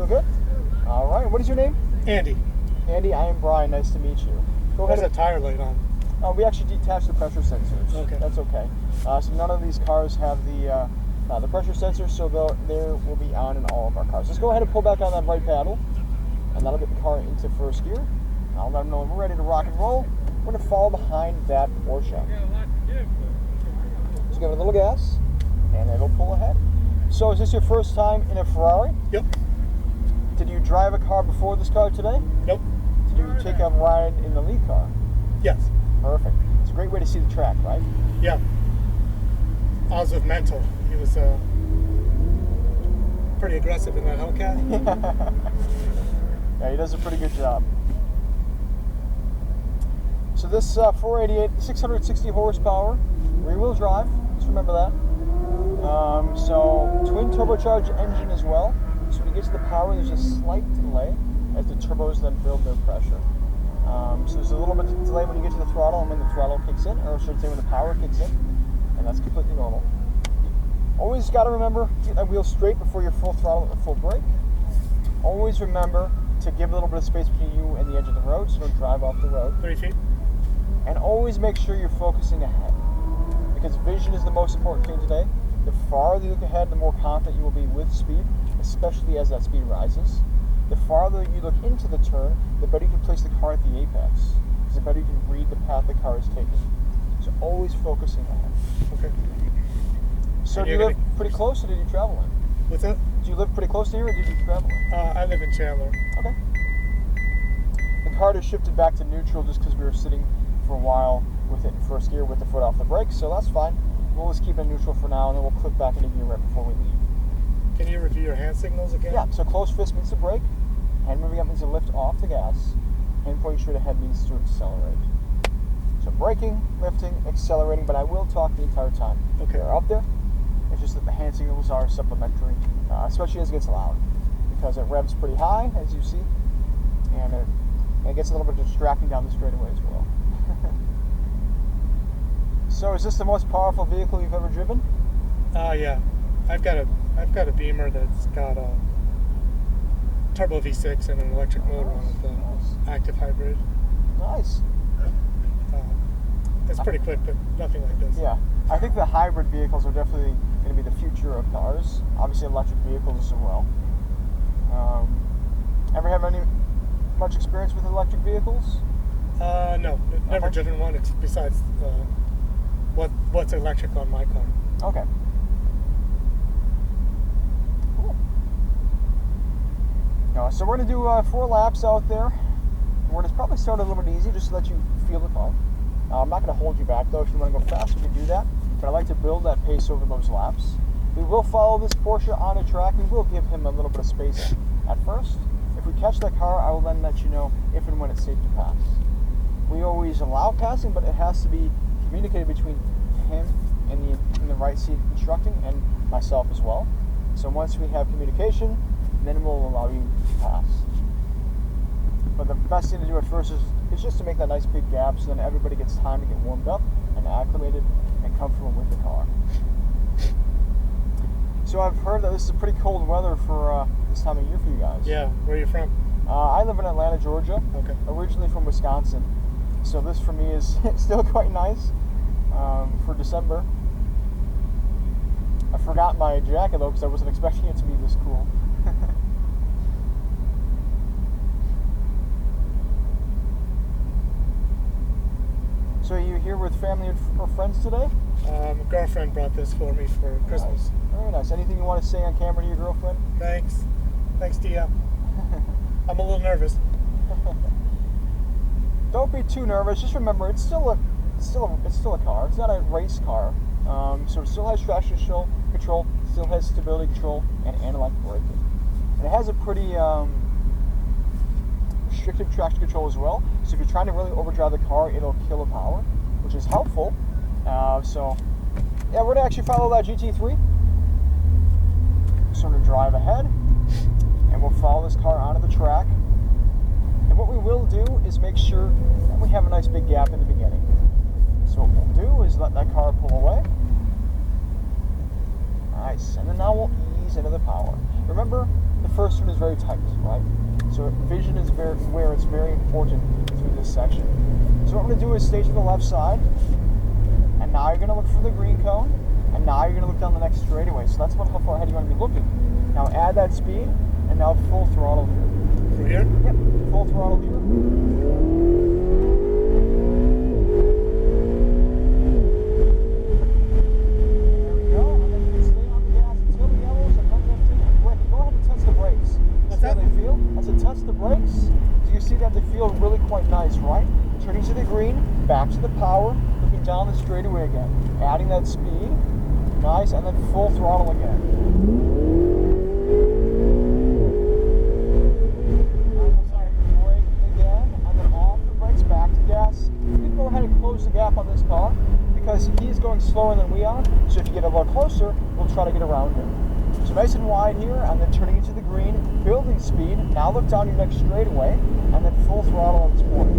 Doing good? All right. What is your name? Andy. Andy, I am Brian. Nice to meet you. Go There's ahead. a tire light on. We actually detached the pressure sensors. Okay. That's okay. So none of these cars have the pressure sensors, so they will be on in all of our cars. Let's go ahead and pull back on that right paddle, and that'll get the car into first gear. I'll let them know when we're ready to rock and roll. We're going to follow behind that Porsche. Just give it a little gas, and it'll pull ahead. So is this your first time in a Ferrari? Yep. Did you drive a car before this car today? Nope. Did you take a ride in the lead car? Yes. Perfect. It's a great way to see the track, right? Yeah. I was with Mental. He was pretty aggressive in that Hellcat. Yeah, he does a pretty good job. So this 488, 660 horsepower, rear-wheel drive. Just remember that. So twin turbocharged engine as well. So when you get to the power, there's a slight delay as the turbos then build their pressure. So there's a little bit of delay when you get to the throttle and when the throttle kicks in, or I should say when the power kicks in, and that's completely normal. Always got to remember, keep that wheel straight before your full throttle and full brake. Always remember to give a little bit of space between you and the edge of the road, so don't drive off the road. 3 feet. And always make sure you're focusing ahead, because vision is the most important thing today. The farther you look ahead, the more confident you will be with speed, especially as that speed rises. The farther you look into the turn, the better you can place the car at the apex, because the better you can read the path the car is taking. So always focusing ahead. Okay. So do you live pretty close, or did you travel in? What's that? Do you live pretty close to here, or did you travel in? I live in Chandler. Okay. The car just shifted back to neutral just because we were sitting for a while with it in first gear with the foot off the brake, so that's fine. We'll just keep it neutral for now, and then we'll click back into gear right before we leave. Can you review your hand signals again? Yeah, so close fist means to brake, hand moving up means to lift off the gas, hand pointing straight ahead means to accelerate. So braking, lifting, accelerating, but I will talk the entire time. Okay. They're up there. It's just that the hand signals are supplementary, especially as it gets loud, because it revs pretty high, as you see, and it gets a little bit distracting down the straightaway as well. So is this the most powerful vehicle you've ever driven? Yeah. I've got a Beamer that's got a turbo V6 and an electric motor on it, the active hybrid. Nice. It's pretty quick, but nothing like this. Yeah, I think the hybrid vehicles are definitely going to be the future of cars. Obviously, electric vehicles as well. Ever have much experience with electric vehicles? No, never driven one. Besides what's electric on my car. Okay. Cool. So we're going to do 4 laps out there. We're going to probably start a little bit easy just to let you feel the car. I'm not going to hold you back though. If you want to go fast, we can do that. But I like to build that pace over those laps. We will follow this Porsche on the track. We will give him a little bit of space at first. If we catch that car, I will then let you know if and when it's safe to pass. We always allow passing, but it has to be communicated between him and in the right seat instructing and myself as well. So once we have communication, then we'll allow you to pass. But the best thing to do at first is just to make that nice big gap so then everybody gets time to get warmed up and acclimated and comfortable with the car. So I've heard that this is pretty cold weather for this time of year for you guys. Yeah, where are you from? I live in Atlanta, Georgia. Okay. Originally from Wisconsin. So this for me is still quite nice for December. I forgot my jacket though because I wasn't expecting it to be this cool. So are you here with family or friends today? My girlfriend brought this for me for Christmas. Nice. Very nice. Anything you want to say on camera to your girlfriend? Thanks. Thanks, Dia. I'm a little nervous. Don't be too nervous. Just remember, it's still a car. It's not a race car. So it still has traction control, still has stability control, and analog braking. And it has a pretty restrictive traction control as well. So if you're trying to really overdrive the car, it'll kill the power, which is helpful. So yeah, we're gonna actually follow that GT3. So we're gonna drive ahead, and we'll follow this car onto the track. And what we will do is make sure that we have a nice big gap in the beginning. So what we'll do is let that car pull away. Nice. And then now we'll ease into the power. Remember, the first turn is very tight, right? So vision is where it's very important through this section. So what I'm going to do is stay to the left side, and now you're going to look for the green cone, and now you're going to look down the next straightaway. So that's about how far ahead you want to be looking. Now add that speed, and now full throttle here. From here? Yep, full throttle here. Test the brakes. So you see that they feel really quite nice, right? Turning to the green, back to the power, looking down the straightaway again, adding that speed, nice, and then full throttle again. Braking again, and then off the brakes, back to gas. You can go ahead and close the gap on this car because he's going slower than we are. So if you get a lot closer, we'll try to get around him. So nice and wide here, and then turning into the green, building speed. Now look down your next straightaway, and then full throttle on this point.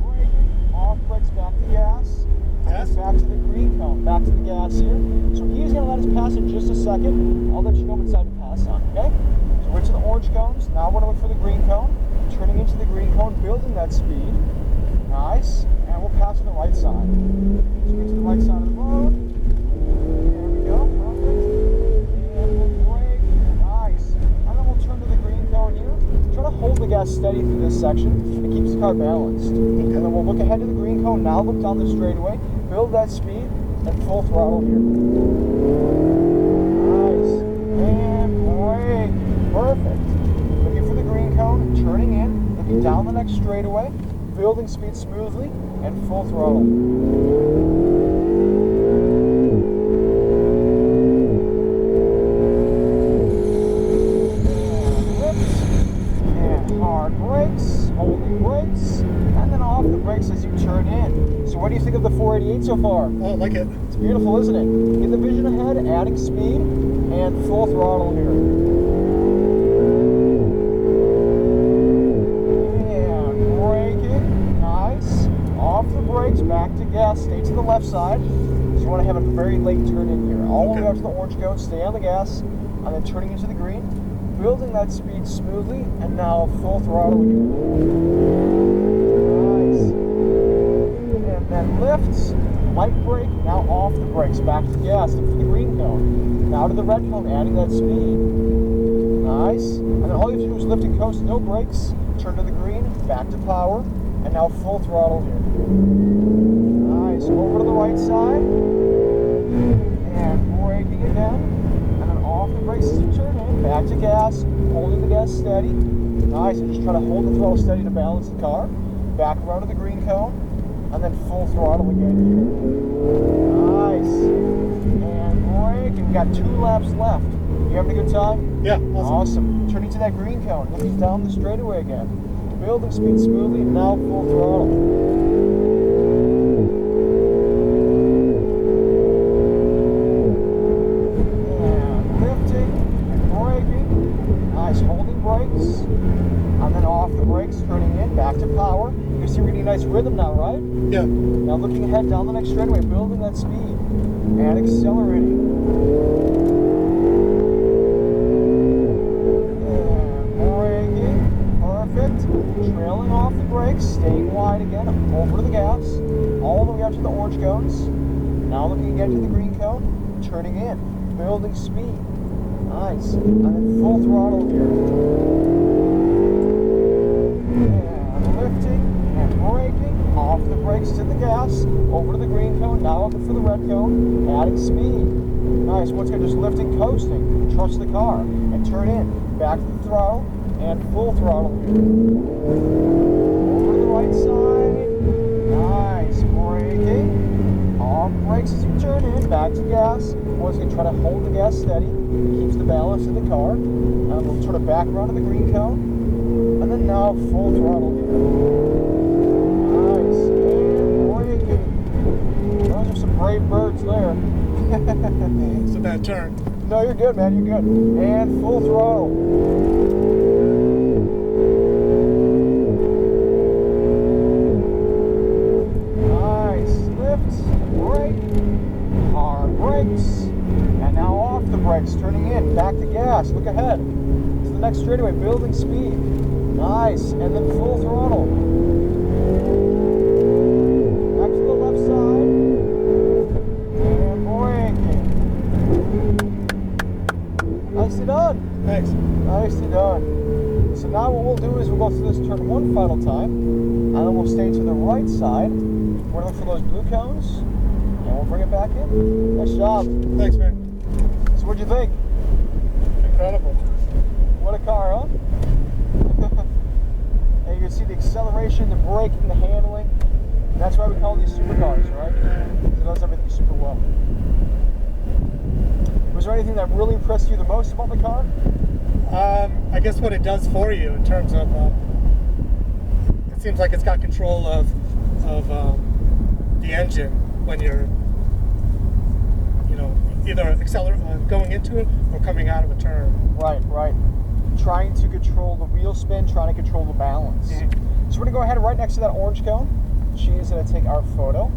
Braking, off brakes, back to gas. Gas? Back to the green cone, back to the gas here. So he's going to let us pass in just a second. I'll let you know what side to pass on, okay? So we're to the orange cones. Now we're going to look for the green cone. Turning into the green cone, building that speed. Nice. And we'll pass on the right side. So we're to the right side of the road. There we go. Perfect. And we'll brake. Nice. And then we'll turn to the green cone here. Try to hold the gas steady through this section. It keeps the car balanced. And then we'll look ahead to the green cone. Now look down the straightaway. Build that speed. And full throttle here. Nice. And brake. Perfect. Looking for the green cone. Turning in. Looking down the next straightaway. Building speed smoothly and full throttle. And lift. And hard brakes, holding brakes, and then off the brakes as you turn in. So what do you think of the 488 so far? Oh, I like it. It's beautiful, isn't it? Get the vision ahead, adding speed, and full throttle here. Back to gas, stay to the left side. So you want to have a very late turn in here. All the way up to the orange cone, stay on the gas, and then turning into the green, building that speed smoothly, and now full throttle here. Nice. And then lifts, light brake, now off the brakes, back to gas, look for the green cone. Now to the red cone, adding that speed. Nice. And then all you have to do is lift and coast, no brakes, turn to the green, back to power, and now full throttle here. Nice. Over to the right side. And braking again. And then off the brakes as you turn in. Back to gas. Holding the gas steady. Nice. And just try to hold the throttle steady to balance the car. Back around to the green cone. And then full throttle again here. Nice. And brake. And we got 2 laps left. You having a good time? Yeah, awesome. Turning to that green cone. Looking down the straightaway again. Building speed smoothly, now full throttle. And lifting and braking. Nice, holding brakes. And then off the brakes, turning in, back to power. You see really nice rhythm now, right? Yeah. Now looking ahead down the next straightaway, building that speed. And accelerating. Trailing off the brakes, staying wide again, over to the gas, all the way up to the orange cones. Now looking again to the green cone, turning in, building speed. Nice. And then full throttle here. And lifting and braking, off the brakes to the gas, over to the green cone, now looking for the red cone, adding speed. Nice. Once again, just lifting, coasting, trust the car, and turn in, back to the throttle, and full throttle here. Over to the right side. Nice. Braking. Off brakes as you turn in. Back to gas. Once again, try to hold the gas steady. It keeps the balance in the car. And we'll turn it back around to the green cone. And then now full throttle here. Nice. And braking. Those are some brave birds there. It's a bad turn. No, you're good, man. You're good. And full throttle. Hard brakes, the brakes, turning in, back to gas, look ahead. To the next straightaway, building speed. Nice, and then full throttle. Back to the left side. And braking. Nicely done. Thanks. Nicely done. So now what we'll do is we'll go through this turn one final time, and then we'll stay to the right side. We're gonna look for those blue cones, and we'll bring it back in. Nice job. Thanks, man. So what'd you think? Incredible. What a car, huh? And you can see the acceleration, the braking, the handling. That's why we call these supercars, right? Because it does everything super well. Was there anything that really impressed you the most about the car? I guess what it does for you in terms of, it seems like it's got control of the engine when you're, either going into it or coming out of a turn. Right. Trying to control the wheel spin, trying to control the balance. Mm-hmm. So we're gonna go ahead right next to that orange cone. She is gonna take our photo.